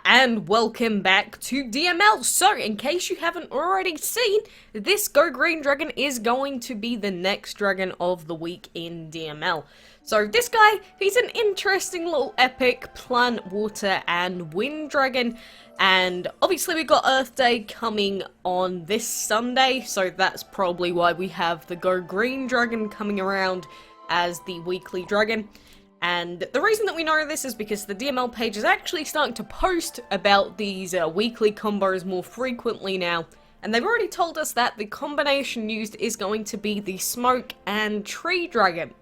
And welcome back to DML. So, in case you haven't already seen, this Go Green Dragon is going to be the next dragon of the week in DML. So, this guy, he's an interesting little epic plant, water, and wind dragon. And obviously we got Earth Day coming on this Sunday, so that's probably why we have the Go Green Dragon coming around as the weekly dragon. And the reason that we know this is because the DML page is actually starting to post about these weekly combos more frequently now. And they've already told us that the combination used is going to be the Smoke and Tree Dragon.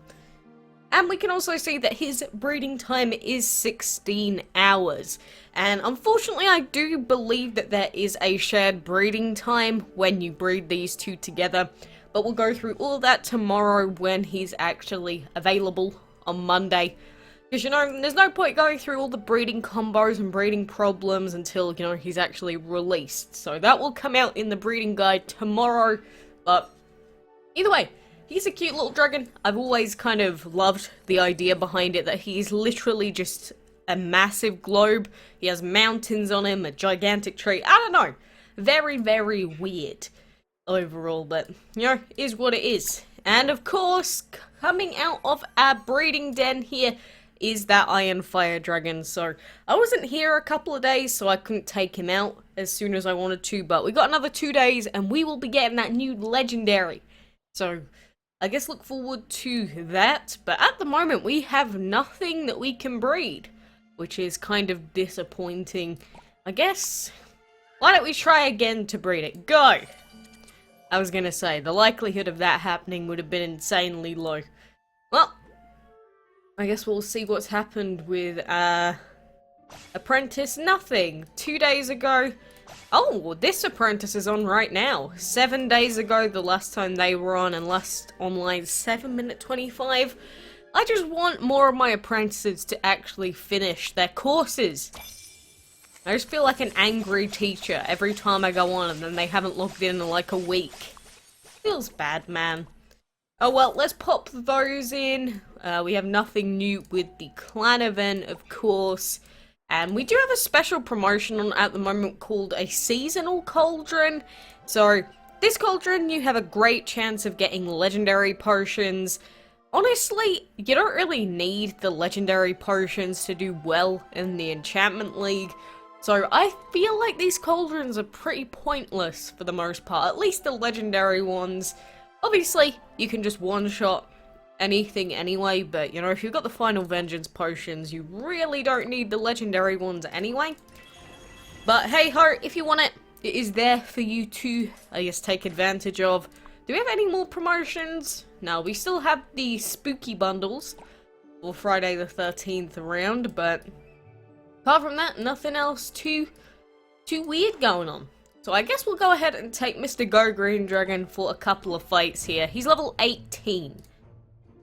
And we can also see that his breeding time is 16 hours. And unfortunately, I do believe that there is a shared breeding time when you breed these two together. But we'll go through all of that tomorrow when he's actually available on Monday. Because, you know, there's no point going through all the breeding combos and breeding problems until, you know, he's actually released. So that will come out in the breeding guide tomorrow. But either way, he's a cute little dragon. I've always kind of loved the idea behind it, that he's literally just a massive globe. He has mountains on him, a gigantic tree. I don't know. Very, very weird overall, but, you know, is what it is. And of course, coming out of our breeding den here is that Iron Fire Dragon. So I wasn't here a couple of days, so I couldn't take him out as soon as I wanted to. But we got another 2 days, and we will be getting that new legendary. So I guess look forward to that. But at the moment, we have nothing that we can breed, which is kind of disappointing. I guess, why don't we try again to breed it? Go! I was gonna say, the likelihood of that happening would have been insanely low. Well, I guess we'll see what's happened with, Apprentice. Nothing. 2 days ago. Oh, this Apprentice is on right now. 7 days ago, the last time they were on, and last online 7 minute 25. I just want more of my apprentices to actually finish their courses. I just feel like an angry teacher every time I go on and then they haven't logged in like a week. Feels bad, man. Oh well, let's pop those in. We have nothing new with the clan event, of course. And we do have a special promotion on at the moment called a seasonal cauldron. So, this cauldron, you have a great chance of getting legendary potions. Honestly, you don't really need the legendary potions to do well in the enchantment league. So I feel like these cauldrons are pretty pointless for the most part, at least the legendary ones. Obviously, you can just one-shot anything anyway, but you know, if you've got the Final Vengeance potions, you really don't need the legendary ones anyway. But hey ho, if you want it, it is there for you to, I guess, take advantage of. Do we have any more promotions? No, we still have the spooky bundles for Friday the 13th around, but apart from that, nothing else too weird going on. So I guess we'll go ahead and take Mr. Go Green Dragon for a couple of fights here. He's level 18.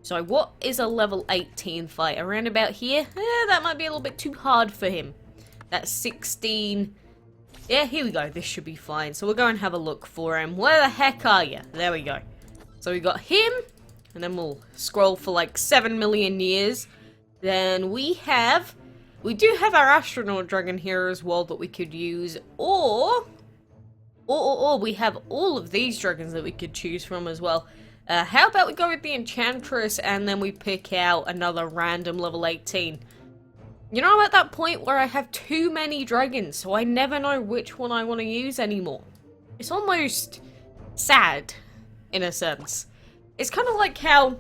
So what is a level 18 fight? Around about here? That might be a little bit too hard for him. That's 16. Yeah, here we go. This should be fine. So we'll go and have a look for him. Where the heck are you? There we go. So we got him. And then we'll scroll for like 7 million years. Then we do have our astronaut dragon here as well that we could use, or we have all of these dragons that we could choose from as well. How about we go with the enchantress and then we pick out another random level 18. You know, I'm at that point where I have too many dragons, so I never know which one I want to use anymore. It's almost sad, in a sense. It's kind of like how,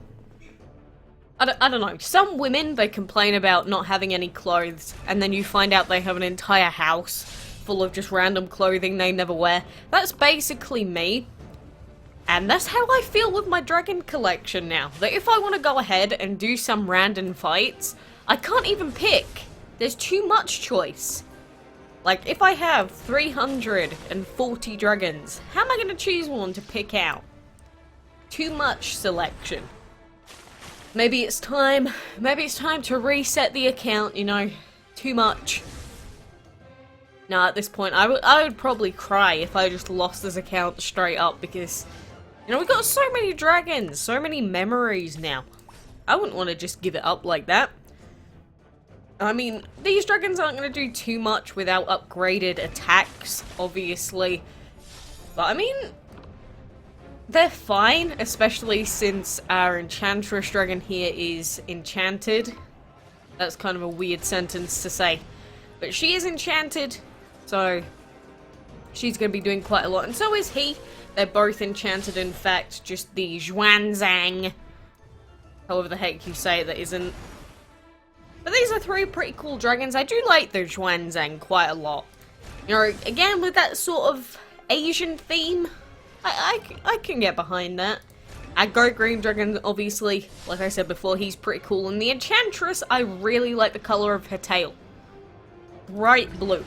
I don't know, some women, they complain about not having any clothes, and then you find out they have an entire house full of just random clothing they never wear. That's basically me. And that's how I feel with my dragon collection now. That if I want to go ahead and do some random fights, I can't even pick. There's too much choice. Like, if I have 340 dragons, how am I going to choose one to pick out? Too much selection. Maybe it's time to reset the account, you know. Too much. No, at this point, I would probably cry if I just lost this account straight up, because, you know, we've got so many dragons, so many memories now. I wouldn't want to just give it up like that. I mean, these dragons aren't going to do too much without upgraded attacks, obviously. But I mean, they're fine, especially since our enchantress dragon here is enchanted. That's kind of a weird sentence to say. But she is enchanted, so she's going to be doing quite a lot. And so is he. They're both enchanted, in fact. Just the Zhuanzang, however the heck you say it, that isn't. But these are three pretty cool dragons. I do like the Zhuanzang quite a lot. You know, again, with that sort of Asian theme, I can get behind that. Our Goat Green Dragon, obviously, like I said before, he's pretty cool. And the Enchantress, I really like the color of her tail. Bright blue.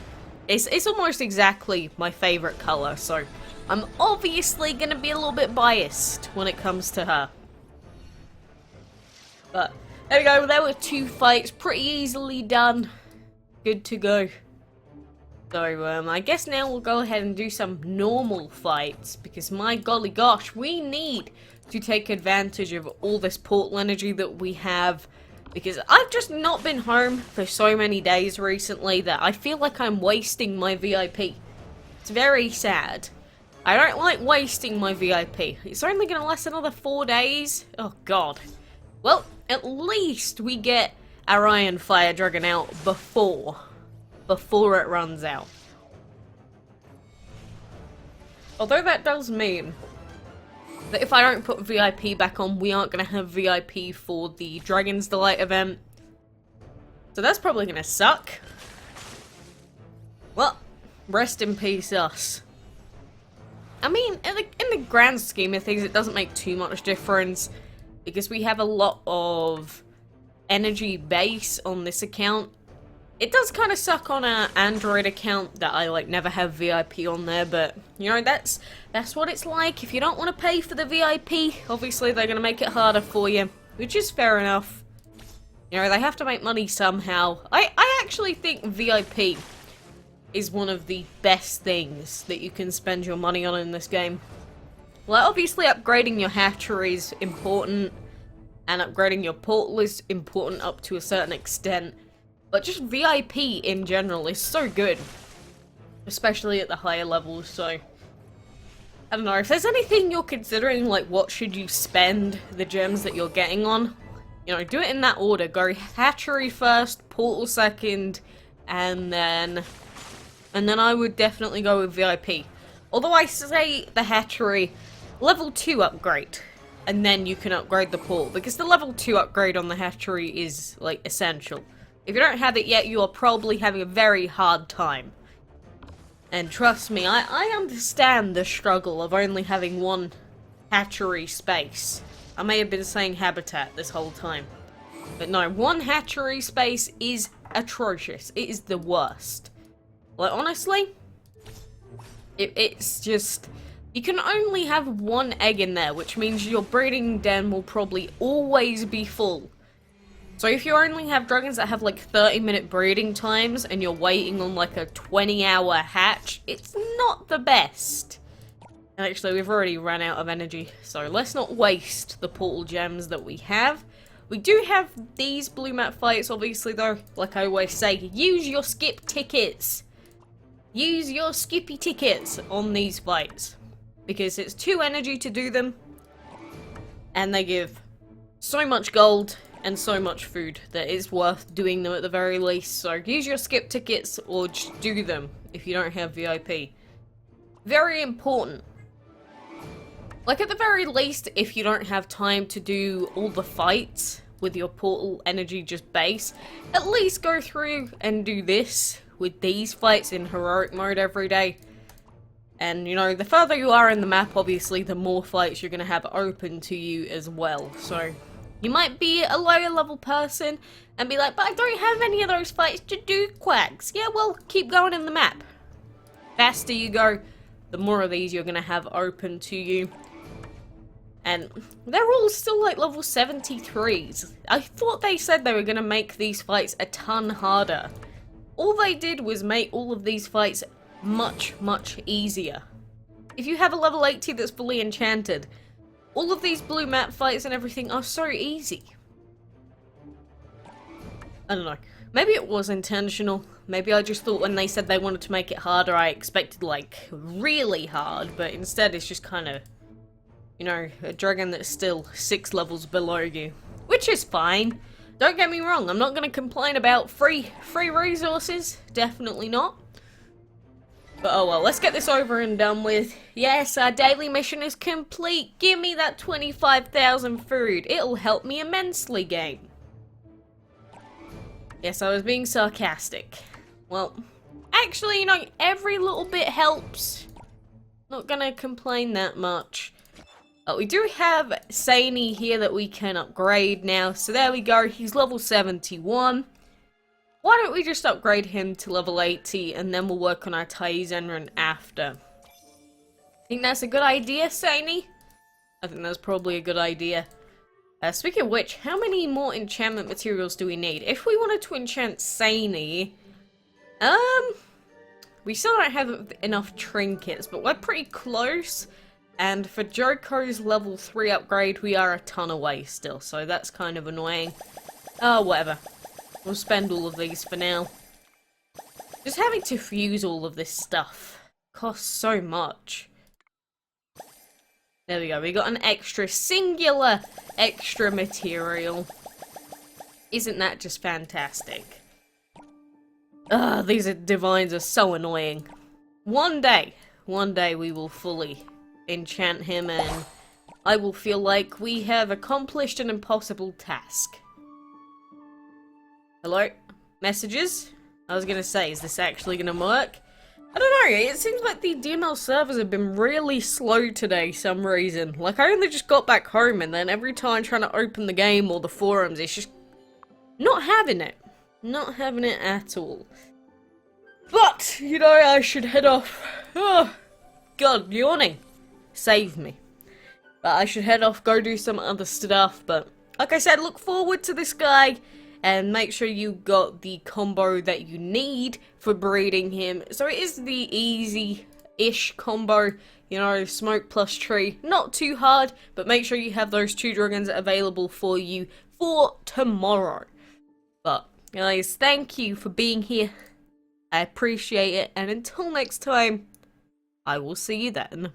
It's almost exactly my favorite color, so I'm obviously going to be a little bit biased when it comes to her. But there we go, there were 2 fights, pretty easily done. Good to go. So, I guess now we'll go ahead and do some normal fights, because my golly gosh, we need to take advantage of all this portal energy that we have, because I've just not been home for so many days recently that I feel like I'm wasting my VIP. It's very sad. I don't like wasting my VIP. It's only going to last another 4 days. Oh god. Well, at least we get our Iron Fire Dragon out before it runs out. Although that does mean that if I don't put VIP back on, we aren't going to have VIP for the Dragon's Delight event. So that's probably going to suck. Well, rest in peace us. I mean, in the grand scheme of things, it doesn't make too much difference, because we have a lot of energy base on this account. It does kind of suck on our Android account that I like never have VIP on there, but you know, that's what it's like. If you don't want to pay for the VIP, obviously they're going to make it harder for you, which is fair enough. You know, they have to make money somehow. I actually think VIP is one of the best things that you can spend your money on in this game. Well, obviously upgrading your hatchery is important, and upgrading your portal is important up to a certain extent. But just VIP in general is so good. Especially at the higher levels, so I don't know, if there's anything you're considering, like what should you spend the gems that you're getting on, you know, do it in that order. Go hatchery first, portal second, and then I would definitely go with VIP. Although I say the hatchery, level 2 upgrade, and then you can upgrade the portal, because the level 2 upgrade on the hatchery is, like, essential. If you don't have it yet, you are probably having a very hard time. And trust me, I understand the struggle of only having one hatchery space. I may have been saying habitat this whole time. But no, one hatchery space is atrocious. It is the worst. Like, honestly, it's just, you can only have one egg in there, which means your breeding den will probably always be full. So if you only have dragons that have like 30-minute breeding times and you're waiting on like a 20-hour hatch, it's not the best. And actually, we've already run out of energy, so let's not waste the portal gems that we have. We do have these blue map fights, obviously, though. Like I always say, use your skip tickets. Use your skippy tickets on these fights, because it's 2 energy to do them, and they give so much gold and so much food that it's worth doing them at the very least. So use your skip tickets or just do them if you don't have VIP. Very important. Like, at the very least, if you don't have time to do all the fights with your portal energy just base, at least go through and do this with these fights in heroic mode every day. And, you know, the further you are in the map, obviously, the more fights you're going to have open to you as well. So you might be a lower level person and be like, but I don't have any of those fights to do, quacks. Yeah, well, keep going in the map. Faster you go, the more of these you're going to have open to you. And they're all still like level 73s. I thought they said they were going to make these fights a ton harder. All they did was make all of these fights much, much easier. If you have a level 80 that's fully enchanted, all of these blue map fights and everything are so easy. I don't know. Maybe it was intentional. Maybe I just thought when they said they wanted to make it harder, I expected, like, really hard. But instead, it's just kind of, you know, a dragon that's still 6 levels below you. Which is fine. Don't get me wrong, I'm not going to complain about free resources. Definitely not. But oh well, let's get this over and done with. Yes, our daily mission is complete. Give me that 25,000 food. It'll help me immensely, game. Yes, I was being sarcastic. Well, actually, you know, every little bit helps. Not gonna complain that much. But we do have Sani here that we can upgrade now. So there we go, he's level 71. Why don't we just upgrade him to level 80 and then we'll work on our Taizenran after. Think that's a good idea, Sani? I think that's probably a good idea. Speaking of which, how many more enchantment materials do we need? If we wanted to enchant Sani, we still don't have enough trinkets, but we're pretty close. And for Joko's level 3 upgrade, we are a ton away still, so that's kind of annoying. Oh, whatever. We'll spend all of these for now. Just having to fuse all of this stuff costs so much. There we go, we got an extra singular extra material. Isn't that just fantastic? Ugh, these divines are so annoying. One day we will fully enchant him and I will feel like we have accomplished an impossible task. Hello? Messages? I was gonna say, is this actually gonna work? I don't know, it seems like the DML servers have been really slow today some reason. Like, I only just got back home and then every time trying to open the game or the forums, it's just not having it. Not having it at all. But, you know, I should head off. Oh, God, yawning. Save me. But I should head off, go do some other stuff, but like I said, look forward to this guy. And make sure you got the combo that you need for breeding him. So it is the easy-ish combo, you know, smoke plus tree. Not too hard, but make sure you have those 2 dragons available for you for tomorrow. But, guys, thank you for being here. I appreciate it. And until next time, I will see you then.